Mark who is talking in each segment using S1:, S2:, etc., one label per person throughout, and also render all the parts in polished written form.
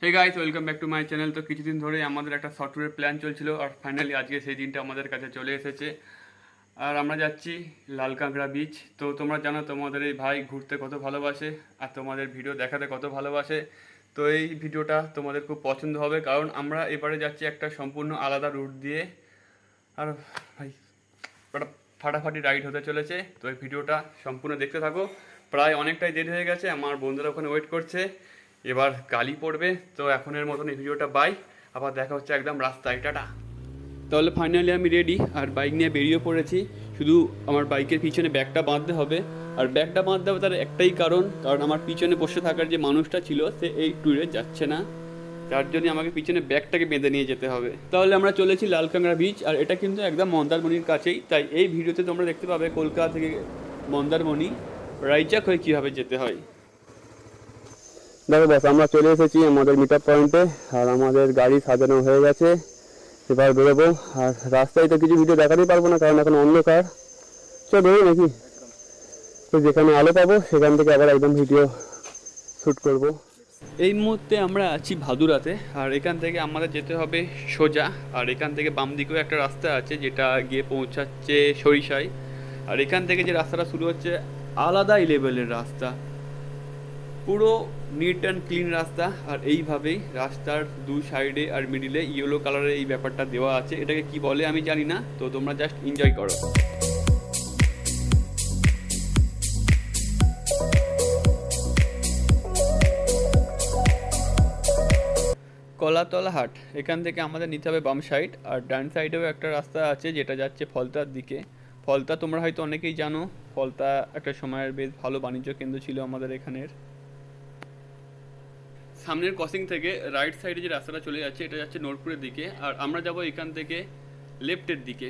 S1: Hey guys, welcome back to my channel. তো কিছুদিন ধরে আমাদের একটা সফটওয়্যার প্ল্যান চলছিল, আর ফাইনালি আজকে সেই দিনটা আমাদের কাছে চলে এসেছে। আর আমরা যাচ্ছি লালকাঁকড়া বিচ। তো তোমরা জানো তোমাদের এই ভাই ঘুরতে কত ভালোবাসে আর তোমাদের ভিডিও দেখাতে কত ভালোবাসে। তো এই ভিডিওটা তোমাদের খুব পছন্দ হবে, কারণ আমরা এবারে যাচ্ছি একটা সম্পূর্ণ আলাদা রুট দিয়ে। আর ভাই একটা ফাটাফাটি রাইড হতে চলেছে। তো এই ভিডিওটা সম্পূর্ণ দেখতে থাকো। প্রায় অনেকটাই দেরি হয়ে গেছে, আমার বন্ধুরা ওখানে ওয়েট করছে, এবার গালি পড়বে। তো এখনের মতন এই ভিডিওটা বাই, আবার দেখা হচ্ছে একদম রাস্তায়, টাটা। তাহলে ফাইনালি আমি রেডি আর বাইক নিয়ে বেরিয়ে পড়েছি। শুধু আমার বাইকের পিছনে ব্যাগটা বাঁধতে হবে। আর ব্যাগটা বাঁধতে হবে তার একটাই কারণ আমার পিছনে বসে থাকার যে মানুষটা ছিল সে এই ট্যুরে যাচ্ছে না, যার জন্য আমাকে পিছনে ব্যাগটাকে বেঁধে নিয়ে যেতে হবে। তাহলে আমরা চলেছি লালকাঁকড়া বিচ, আর এটা কিন্তু একদম মন্দারমণির কাছেই। তাই এই ভিডিওতে তোমরা দেখতে পাবে কলকাতা থেকে মন্দারমণি রাইচাক হয়ে কীভাবে যেতে হয়। দেখো বাস, আমরা চলে এসেছি আমাদের মিট আপ পয়েন্টে, আর আমাদের গাড়ি সাজানো হয়ে গেছে। এবার বেরোবো। আর রাস্তায় তো কিছু ভিডিও দেখাতেই পারবো না, কারণ এখন অন্ধকার। চল বেরোই নাকি? তো যেখানে আলো পাবো সেখান থেকে আবার একদম ভিডিও শ্যুট করব। এই মুহূর্তে আমরা আছি ভাদুরাতে, আর এখান থেকে আমাদের যেতে হবে সোজা। আর এখান থেকে বাম দিকেও একটা রাস্তা আছে যেটা গিয়ে পৌঁছাচ্ছে সরিষায়। আর এখান থেকে যে রাস্তাটা শুরু হচ্ছে আলাদাই লেভেলের রাস্তা, পুরো নিট অ্যান্ড ক্লিন রাস্তা। আর এইভাবেই রাস্তার দু সাইডে আর মিডিলে ইয়েলো কালারের এই ব্যাপারটা দেওয়া আছে। এটাকে কি বলে আমি জানি না, তো তোমরা জাস্ট এনজয় করো। কলাতলা হাট, এখান থেকে আমাদের নিতে হবে বাম সাইড। আর ডান সাইডেও একটা রাস্তা আছে যেটা যাচ্ছে ফলতার দিকে। ফলতা তোমরা হয়তো অনেকেই জানো, ফলতা একটা সময়ের বেশ ভালো বাণিজ্য কেন্দ্র ছিল আমাদের এখানের। সামনের ক্রসিং থেকে রাইট সাইডে যে রাস্তাটা চলে যাচ্ছে এটা যাচ্ছে নোরপুরের দিকে, আর আমরা যাব এখান থেকে লেফটের দিকে।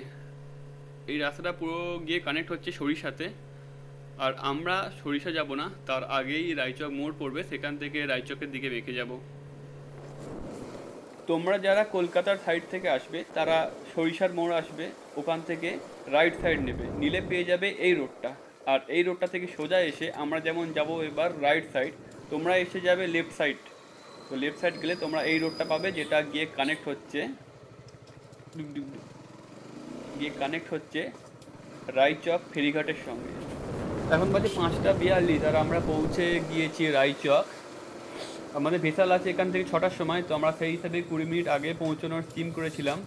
S1: এই রাস্তাটা পুরো গিয়ে কানেক্ট হচ্ছে সরিষাতে। আর আমরা সরিষা যাব না, তার আগেই রায়চক মোড় পড়বে, সেখান থেকে রায়চকের দিকে বেঁকে যাব। তোমরা যারা কলকাতার সাইড থেকে আসবে তারা সরিষার মোড় আসবে, ওখান থেকে রাইট সাইড নেবে, নিলে পেয়ে যাবে এই রোডটা। আর এই রোডটা থেকে সোজা এসে আমরা যেমন যাব এবার রাইট সাইড, তোমরা এসে যাবে লেফট সাইড। তো লেফট সাইড গেলে তোমরা এই রোডটা পাবে যেটা গিয়ে কানেক্ট হচ্ছে রায়চক ফেরিঘাটের সঙ্গে। এখন বাজে 5:42 আর আমরা পৌঁছে গিয়েছি রায়চক। আমাদের ভেসাল আছে এখান থেকে 6টার সময়, তো আমরা সেই হিসাবে 20 মিনিট আগে পৌঁছানোর স্কিম করেছিলাম।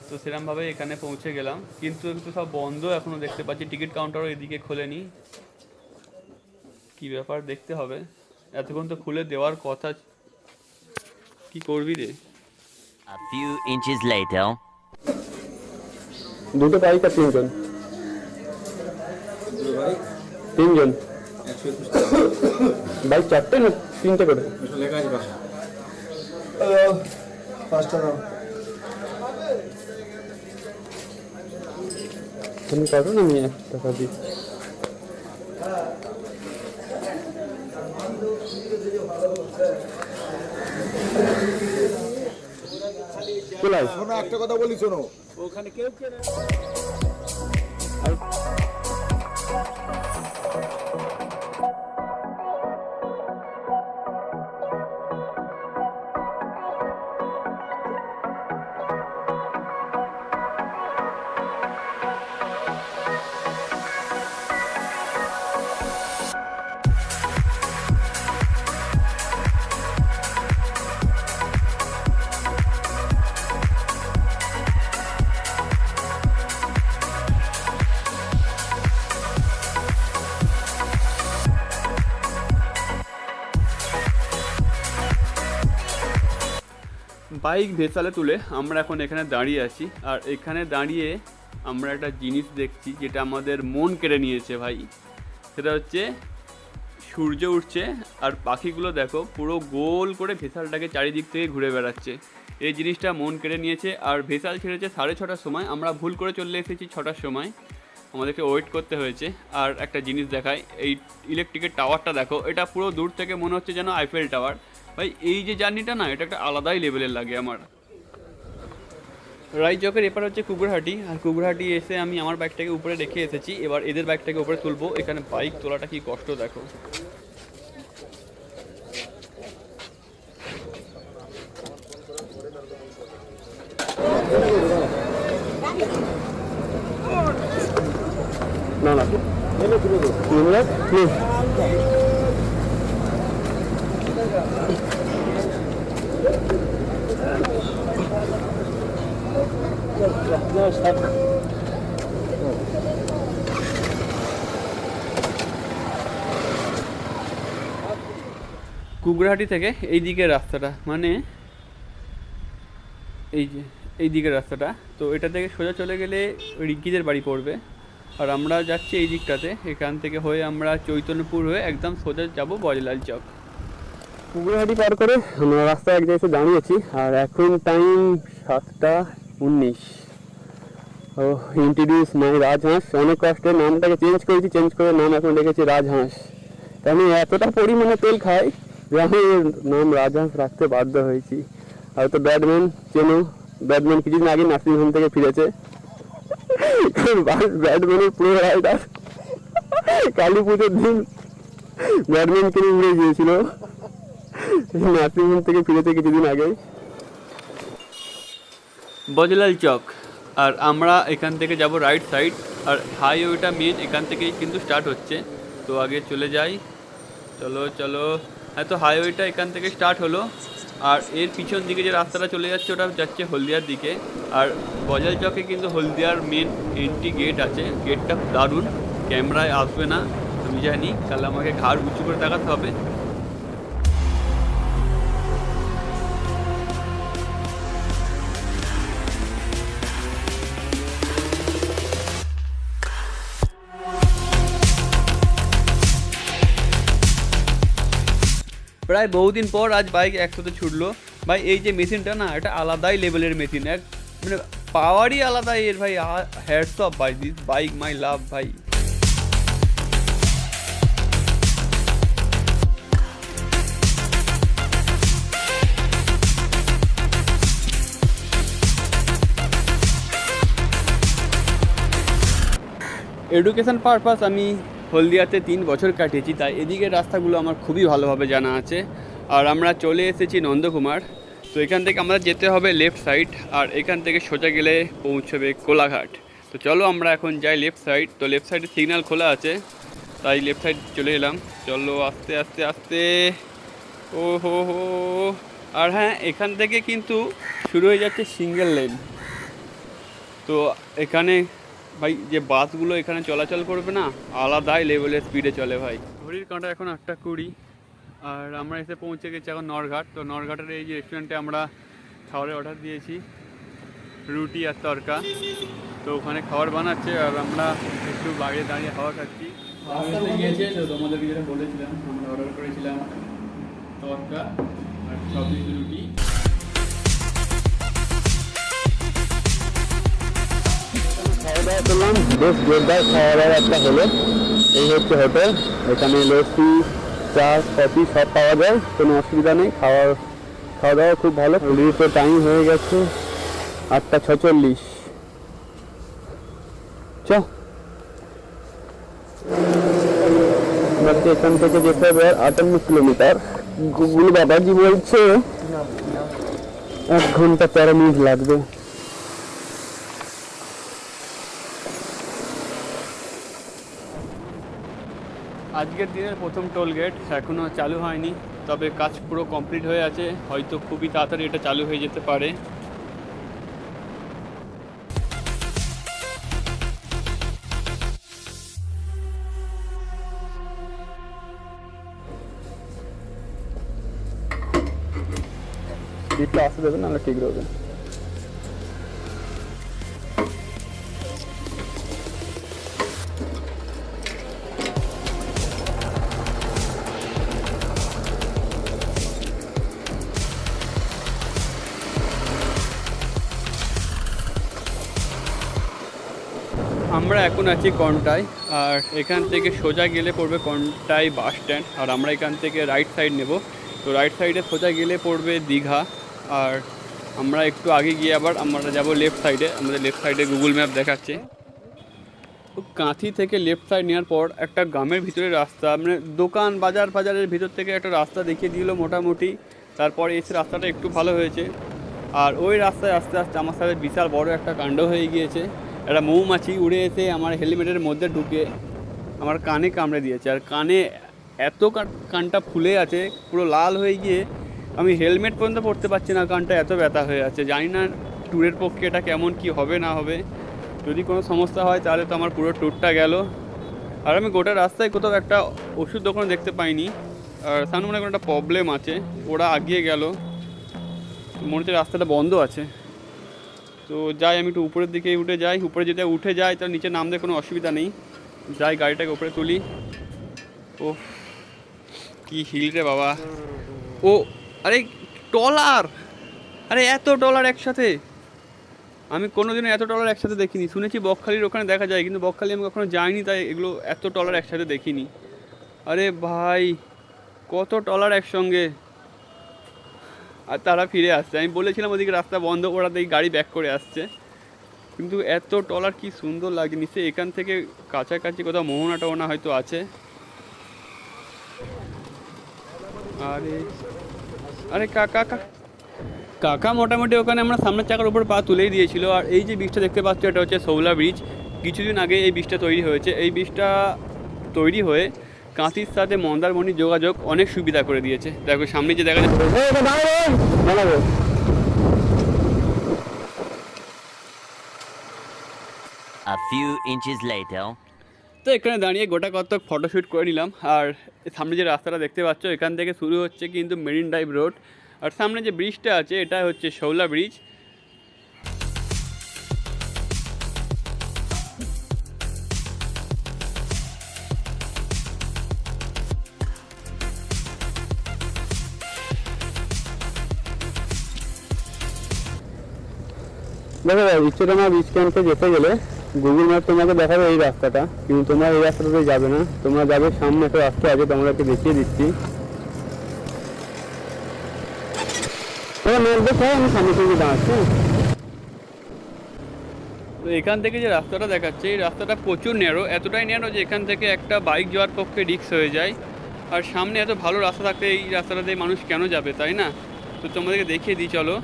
S1: তো সেরমভাবে এখানে পৌঁছে গেলাম, কিন্তু সব বন্ধ এখনও দেখতে পাচ্ছি। টিকিট কাউন্টারও এদিকে খোলেনি, কি ব্যাপার দেখতে হবে। এতক্ষণ তো খুলে দেওয়ার কথা, কি করবি রে?
S2: A few inches later.
S1: দুটো বাইক আর তিনজন। বাইক চারটে না তিনটে করে? তুমি কাটো না, আমি 1 টাকা দিই।
S3: শোনো, একটা কথা বলি, শোনো, ওখানে কেউ কেনে
S1: বাইক ভেসালে তুলে আমরা এখন এখানে দাঁড়িয়ে আছি। আর এখানে দাঁড়িয়ে আমরা একটা জিনিস দেখছি যেটা আমাদের মন কেড়ে নিয়েছে ভাই। সেটা হচ্ছে সূর্য উঠছে আর পাখিগুলো দেখো পুরো গোল করে ভেসালটাকে চারিদিক থেকে ঘুরে বেড়াচ্ছে। এই জিনিসটা মন কেড়ে নিয়েছে। আর ভেসাল ছেড়েছে 6:30টার সময়, আমরা ভুল করে চলে এসেছি 6টার সময়, আমাদেরকে ওয়েট করতে হয়েছে। আর একটা জিনিস দেখায়, এই ইলেকট্রিকের টাওয়ারটা দেখো, এটা পুরো দূর থেকে মনে হচ্ছে যেন আইফেল টাওয়ার। ভাই এই যে জার্নিটা না, এটা একটা আলাদাই লেভেলের লাগে আমার। রায়চকের এপার হচ্ছে কুকুরহাটি, আর কুকুরহাটি এসে আমি আমার বাইকটাকে উপরে রেখে এসেছি। এবার এদের বাইকটাকে উপরে তুলবো। এখানে বাইক তোলাটা কি কষ্ট দেখো। কুকড়াহাটি থেকে এই দিকের রাস্তাটা, মানে এই যে এই দিকের রাস্তাটা, তো এটা থেকে সোজা চলে গেলে রিঙ্কিদের বাড়ি পড়বে। আর আমরা যাচ্ছি এই দিকটাতে, এখান থেকে হয়ে আমরা চৈতন্যপুর হয়ে একদম সোজা যাব বজলাল চক। কুকড়াহাটি পার করে আমরা রাস্তায় এক জায়গায় এসে দাঁড়িয়েছি, আর এখন টাইম 7:19। ও ইন্ট্রোডিউস মাই রাজহাঁস, অনেক কষ্টে নামটাকে চেঞ্জ করেছি, চেঞ্জ করে নাম এখন রেখেছি রাজহাঁস। আমি এতটা পরিমাণে তেল খাই যে আমি এর নাম রাজহাঁস রাখতে বাধ্য হয়েছি। আর তো ব্যাটম্যান চেনো, ব্যাটম্যান কিছুদিন আগে নার্সিংহোম থেকে ফিরেছে। ব্যাটম্যানের পুরো রাইডার কালী পুজোর দিন ব্যাটম্যান কিনে উড়ে গিয়েছিল, নার্সিংহোম থেকে ফিরেছে কিছুদিন আগে। বজলাল চক, আর আমরা এখান থেকে যাব রাইট সাইড, আর হাইওয়েটা মেন এখান থেকেই কিন্তু স্টার্ট হচ্ছে। তো আগে চলে যাই, চলো চলো। হ্যাঁ, তো হাইওয়েটা এখান থেকে স্টার্ট হলো, আর এর পিছন দিকে যে রাস্তাটা চলে যাচ্ছে ওটা যাচ্ছে হলদিয়ার দিকে। আর বজলাল চকে কিন্তু হলদিয়ার মেন এন্ট্রি গেট আছে, গেটটা দারুণ, ক্যামেরায় আসবে না আমি জানি, তাহলে আমাকে ঘাড় উঁচু করে দেখাতে হবে। প্রায় বহুদিন পর আজ বাইক একসাথে ছুটলো ভাই। এই যে মেশিনটা না, এটা আলাদাই লেভেলের মেশিন, এক মানে পাওয়ারই আলাদা এর ভাই। হ্যাটস অফ ভাই, দিস বাইক মাই লাভ ভাই। এডুকেশন পারপাস আমি হলদিয়াতে 3 বছর কাটিয়েছি, তাই এদিকের রাস্তাগুলো আমার খুবই ভালোভাবে জানা আছে। আর আমরা চলে এসেছি নন্দকুমার। তো এখান থেকে আমাদের যেতে হবে লেফট সাইড, আর এখান থেকে সোজা গেলে পৌঁছবে কোলাঘাট। তো চলো আমরা এখন যাই লেফট সাইড। তো লেফট সাইডে সিগন্যাল খোলা আছে, তাই লেফট সাইড চলে এলাম। চলো আস্তে আস্তে আস্তে। ও হো হো। আর হ্যাঁ, এখান থেকে কিন্তু শুরু হয়ে যাচ্ছে সিঙ্গেল লেন। তো এখানে ভাই যে বাসগুলো এখানে চলাচল করবে না, আলাদাই লেভেলের স্পিডে চলে ভাই। ঘড়ির কাঁটা এখন 8:20, আর আমরা এসে পৌঁছে গেছি এখন নরঘাট। তো নরঘাটের এই যে রেস্টুরেন্টে আমরা খাবারের অর্ডার দিয়েছি, রুটি আর তরকা। তো ওখানে খাবার বানাচ্ছে, আর আমরা একটু বাইরে দাঁড়িয়ে খাওয়া খাচ্ছি। গিয়েছে, তো তোমাদেরকে যেটা বলেছিলাম, আমরা অর্ডার করেছিলাম তরকা আর 6 পিস রুটি। খাওয়া দাওয়া করলাম, বেশ জোরদার খাওয়া দাওয়া একটা হলো। এই হচ্ছে হোটেল, এখানে লস্যি, চা, কফি সব পাওয়া যায়, কোনো অসুবিধা নেই। খাওয়া দাওয়া খুব ভালো। অলরেডি টাইম হয়ে গেছে 8:46। এখান থেকে যেতে হবে 58 কিলোমিটার। গুগল বাবাজি বলছে 1 ঘন্টা 13 মিনিট লাগবে। আজকের দিনের প্রথম টোল গেট এখনও চালু হয়নি, তবে কাজ পুরো কমপ্লিট হয়ে আছে, হয়তো খুবই তাড়াতাড়ি এটা চালু হয়ে যেতে পারে। স্পিডটা আসতে দেবেন, নাহলে ঠিক রয়েছে। আমরা এখন আছি কন্টায়, আর এখান থেকে সোজা গেলে পড়বে কন্টাই বাস স্ট্যান্ড। আর আমরা এখান থেকে রাইট সাইড নেব। তো রাইট সাইডে সোজা গেলে পড়বে দীঘা। আর আমরা একটু আগে গিয়ে আবার আমরা যাব লেফট সাইডে। আমাদের লেফট সাইডে গুগল ম্যাপ দেখাচ্ছে। তো কাঁথি থেকে লেফট সাইড নেওয়ার পর একটা গ্রামের ভিতরে রাস্তা, মানে দোকান বাজারের ভিতর থেকে একটা রাস্তা দেখিয়ে দিল মোটামুটি। তারপরে এসে রাস্তাটা একটু ভালো হয়েছে। আর ওই রাস্তায় আস্তে আস্তে আমার সাথে বিশাল বড় একটা কাণ্ড হয়ে গিয়েছে। একটা মৌমাছি উড়ে এসে আমার হেলমেটের মধ্যে ঢুকে আমার কানে কামড়ে দিয়েছে, আর কানে এত কানটা ফুলে আছে পুরো লাল হয়ে গিয়ে আমি হেলমেট পর্যন্ত পরতে পারছি না, কানটা এত ব্যথা হয়ে আছে। জানি না ট্যুরের পক্ষে এটা কেমন কি হবে না হবে, যদি কোনো সমস্যা হয় তাহলে তো আমার পুরো ট্যুরটা গেল। আর আমি গোটা রাস্তায় কোথাও একটা ওষুধ দোকান দেখতে পাইনি, আর সামনে মনে হয় কোনো একটা প্রবলেম আছে, ওরা আগিয়ে গেল, মনে হচ্ছে রাস্তাটা বন্ধ আছে। তো যাই, আমি একটু উপরের দিকে উঠে যাই, উপরে যেতে উঠে যাই তার নিচে নামতে কোনো অসুবিধা নেই। যাই গাড়িটাকে উপরে তুলি। ও কি হিল রে বাবা! ও আরে ট্রলার, আরে এত ট্রলার একসাথে আমি কোনোদিনও এত ট্রলার একসাথে দেখিনি। শুনেছি বকখালির ওখানে দেখা যায়, কিন্তু বকখালি আমি কখনো যাইনি, তাই এগুলো এত ট্রলার একসাথে দেখিনি। আরে ভাই কত ট্রলার একসঙ্গে, আর তারা ফিরে আসছে। আমি বলেছিলাম ওদিকে রাস্তা বন্ধ, ওরা দেখি গাড়ি ব্যাক করে আসছে। কিন্তু এত ট্রলার কি সুন্দর লাগে, নিশ্চয়ই এখান থেকে কাছাকাছি কোথাও মোহনা টোহনা হয়তো আছে। আরে আরে কাকা কাকা মোটামুটি ওখানে আমরা সামনের চাকার উপর পা তুলেই দিয়েছিল। আর এই যে ব্রিজটা দেখতে পাচ্ছ, এটা হচ্ছে শৌলা ব্রিজ। কিছুদিন আগে এই ব্রিজটা তৈরি হয়েছে। এই ব্রিজটা তৈরি হয়ে কাঁথির সাথে মন্দারমণির যোগাযোগ অনেক সুবিধা করে দিয়েছে। দেখো সামনে যে দেখা যাচ্ছে,
S2: A few inches later.
S1: তো এখানে দাঁড়িয়ে গোটা কতক ফটোশ্যুট করে নিলাম। আর সামনে যে রাস্তাটা দেখতে পাচ্ছ, এখান থেকে শুরু হচ্ছে কিন্তু মেরিন ড্রাইভ রোড, আর সামনে যে ব্রিজটা আছে এটা হচ্ছে শৌলা ব্রিজ।
S4: দেখো ইচ্ছাডাঙ্গা বিচ ক্যাম্পে যেতে গেলে গুগল ম্যাপ তোমাকে দেখাবে এই রাস্তাটা, কিন্তু তোমরা এই রাস্তাটাতে যাবে না, তোমরা যাবে সামনে একটা রাস্তা আছে, তোমাদেরকে দেখিয়ে দিচ্ছি। আমি সামনে থেকে দাঁড়াচ্ছি।
S1: তো এখান থেকে যে রাস্তাটা দেখাচ্ছে, এই রাস্তাটা প্রচুর ন্যারো, এতটাই ন্যারো যে এখান থেকে একটা বাইক যাওয়ার পক্ষে রিস্ক হয়ে যায়। আর সামনে এত ভালো রাস্তা থাকতে এই রাস্তাটা দিয়ে মানুষ কেন যাবে, তাই না? তো তোমাদেরকে দেখিয়ে দিই চলো।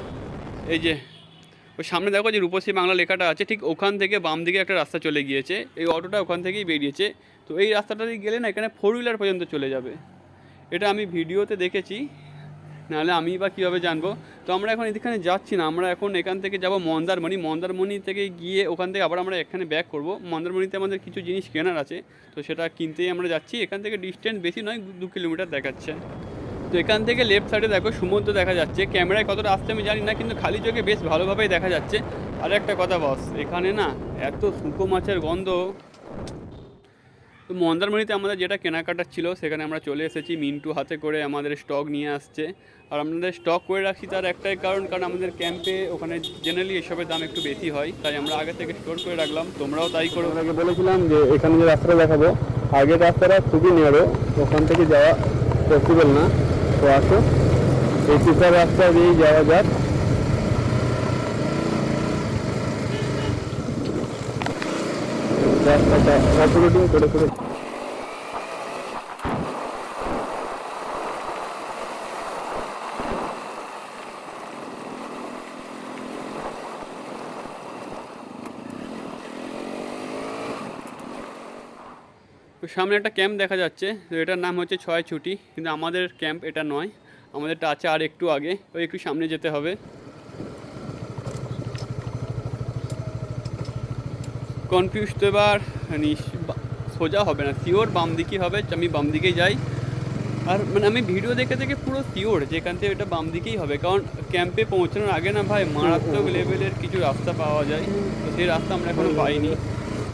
S1: এই যে ওই সামনে দেখো যে রূপসী বাংলা লেখাটা আছে, ঠিক ওখান থেকে বাম দিকে একটা রাস্তা চলে গিয়েছে, এই অটোটা ওখান থেকেই বেরিয়েছে। তো এই রাস্তাটা দিয়ে গেলে না এখানে 4 হুইলার পর্যন্ত চলে যাবে। এটা আমি ভিডিওতে দেখেছি, নাহলে আমি বা কীভাবে জানবো। তো আমরা এখন এখানে যাচ্ছি না, আমরা এখন এখান থেকে যাব মন্দারমণি। মন্দারমণি থেকে গিয়ে ওখান থেকে আবার আমরা এখানে ব্যাক করব। মন্দারমণিতে আমাদের কিছু জিনিস কেনার আছে, তো সেটা কিনতেই আমরা যাচ্ছি। এখান থেকে ডিস্টেন্স বেশি নয়, 2 কিলোমিটার দেখাচ্ছে। তো এখান থেকে লেফট সাইডে দেখো সমুদ্র দেখা যাচ্ছে, ক্যামেরায় কতটা আসছে আমি জানি না, কিন্তু খালি চোখে বেশ ভালোভাবেই দেখা যাচ্ছে। আর একটা কথা বস, এখানে না এত শুকো মাছের গন্ধ। তো মন্দারমণিতে আমাদের যেটা কেনাকাটার ছিল সেখানে আমরা চলে এসেছি, মিন্টু হাতে করে আমাদের স্টক নিয়ে আসছে। আর আমাদের স্টক করে রাখছি তার একটাই কারণ আমাদের ক্যাম্পে ওখানে জেনারেলি এসবের দাম একটু বেশি হয়, তাই আমরা আগে থেকে স্টোর করে রাখলাম। তোমরাও তাই করো।
S4: আগে বলেছিলাম যে এখানে যে রাস্তাটা দেখাবো, আগের রাস্তাটা খুবই ন্যারো, ওখান থেকে যাওয়া পসিবল না। তো আসো এই পিসার রাস্তা দিয়েই যাওয়া যাক। রাস্তাটা অপারেটিং করে করে
S1: তো সামনে একটা ক্যাম্প দেখা যাচ্ছে, তো এটার নাম হচ্ছে 6 ছুটি, কিন্তু আমাদের ক্যাম্প এটা নয়, আমাদেরটা আছে আর একটু আগে, ওই একটু সামনে যেতে হবে। কনফিউজ তো এবার সোজা হবে না, শিওর বাম দিকেই হবে, আমি বাম দিকেই যাই। আর মানে আমি ভিডিও দেখে দেখে পুরো শিওর যে এখান থেকে এটা বাম দিকেই হবে, কারণ ক্যাম্পে পৌঁছানোর আগে না ভাই মারাত্মক লেভেলের কিছু রাস্তা পাওয়া যায়, তো সেই রাস্তা আমরা এখনও পাইনি।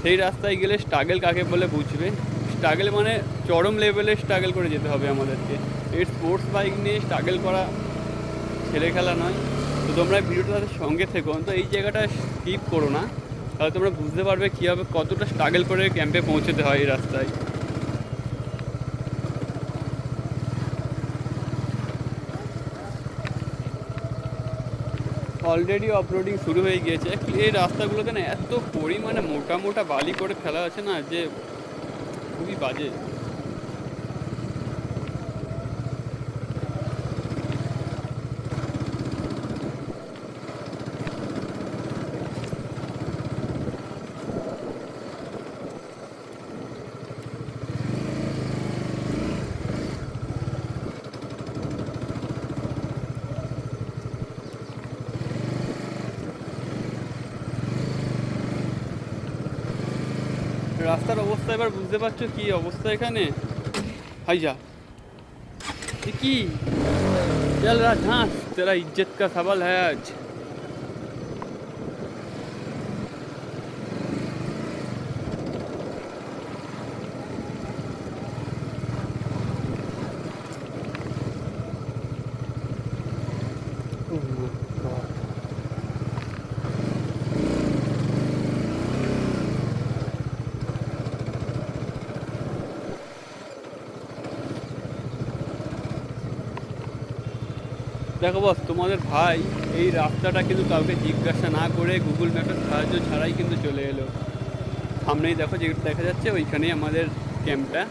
S1: সেই রাস্তায় গেলে স্ট্রাগল কাকে বলে বুঝবে। স্ট্রাগল মানে চরম লেভেলের স্ট্রাগল করে যেতে হবে আমাদেরকে। এই স্পোর্টস বাইক নিয়ে স্ট্রাগল করা ছেলে খেলা নয়। তো তোমরা ভিডিওটা তাদের সঙ্গে থেকো, তো এই জায়গাটা স্কিপ করো না, তাহলে তোমরা বুঝতে পারবে কীভাবে কতটা স্ট্রাগল করে ক্যাম্পে পৌঁছতে হয় এই রাস্তায়। অলরেডি অফরোডিং শুরু হয়ে গিয়েছে। এই রাস্তাগুলোতে না এত পরিমাণে মোটা মোটা বালি করে ফেলা আছে না, যে খুবই বাজে। রাস্তার অবস্থা এবার বুঝতে পারছো কি অবস্থা এখানে। হাই যা ये की चल रहा झांस, तेरा इज्जत का सवाल है आज। দেখো বস, তোমাদের ভাই এই রাস্তাটা কিন্তু কাউকে জিজ্ঞাসা না করে গুগল ম্যাপের সাহায্য ছাড়াই কিন্তু চলে এলো। সামনেই দেখো যেটা দেখা যাচ্ছে ওইখানেই আমাদের ক্যাম্পটা।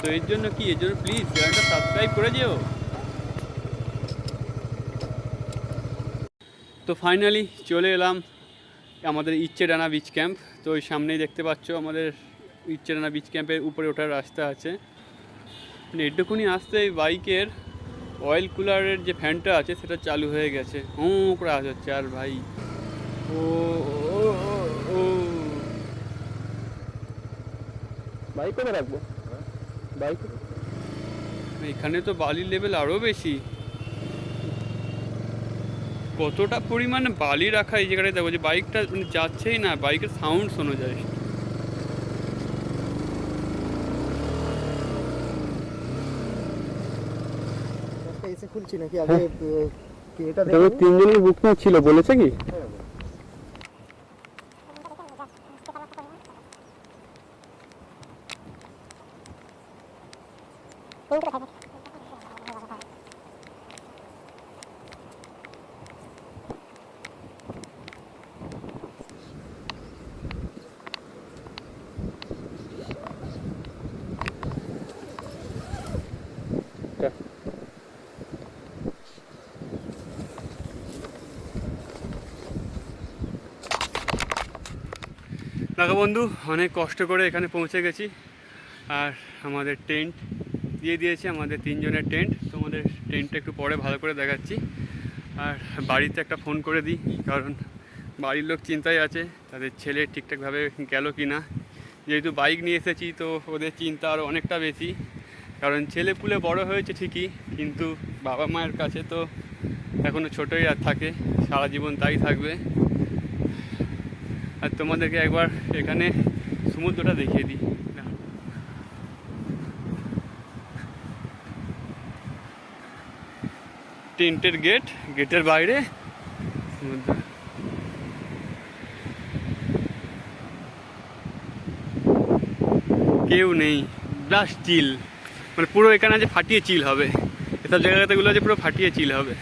S1: তো এর জন্য কি, এর জন্য প্লিজ চ্যানেলটা সাবস্ক্রাইব করে দিও। তো ফাইনালি চলে এলাম আমাদের ইচ্ছেডানা বিচ ক্যাম্প। তো ওই সামনেই দেখতে পাচ্ছ আমাদের ইচ্ছেডানা বিচ ক্যাম্পের উপরে ওঠার রাস্তা আছে। মানে এটুকুনি আসতেই বাইকের অয়েল কুলারের যে ফ্যানটা আছে সেটা চালু হয়ে গেছে, করে আওয়াজ হচ্ছে। আর ভাই ও ও ও
S4: বাইক কোথায় রাখবো? বাইক
S1: এখানে তো বালির লেভেল আরও বেশি। কতটা পরিমাণে বালি রাখা এই জায়গাটায় দেখো, যে বাইকটা মানে যাচ্ছেই না, বাইকের সাউন্ড শোনা যায়।
S3: এসে খুলছি নাকি আগে কি এটা
S4: এটা তো 3 জনের বুকিং ছিল, বলেছে কি?
S1: দেখো বন্ধু, অনেক কষ্ট করে এখানে পৌঁছে গেছি। আর আমাদের টেন্ট দিয়ে দিয়েছে, আমাদের 3 জনের টেন্ট। তোমাদের টেন্টটা একটু পরে ভালো করে দেখাচ্ছি। আর বাড়িতে একটা ফোন করে দিই, কারণ বাড়ির লোক চিন্তায় আছে তাদের ছেলে ঠিকঠাকভাবে গেল কি না। যেহেতু বাইক নিয়ে এসেছি তো ওদের চিন্তা আরও অনেকটা বেশি, কারণ ছেলে পুলে বড় হয়েছে ঠিকই, কিন্তু বাবা মায়ের কাছে তো এখনও ছোটোই আর থাকে, সারা জীবন তাই থাকবে। আর তোমাদেরকে একবার এখানে সমুদ্রটা দেখিয়ে দিই। টেন্টের গেট, গেটের বাইরে সমুদ্র। কেউ নেই, জাস্ট চিল। মানে পুরো এখানে আছে ফাটিয়ে চিল হবে, এসব জায়গাগুলো আছে পুরো ফাটিয়ে চিল হবে।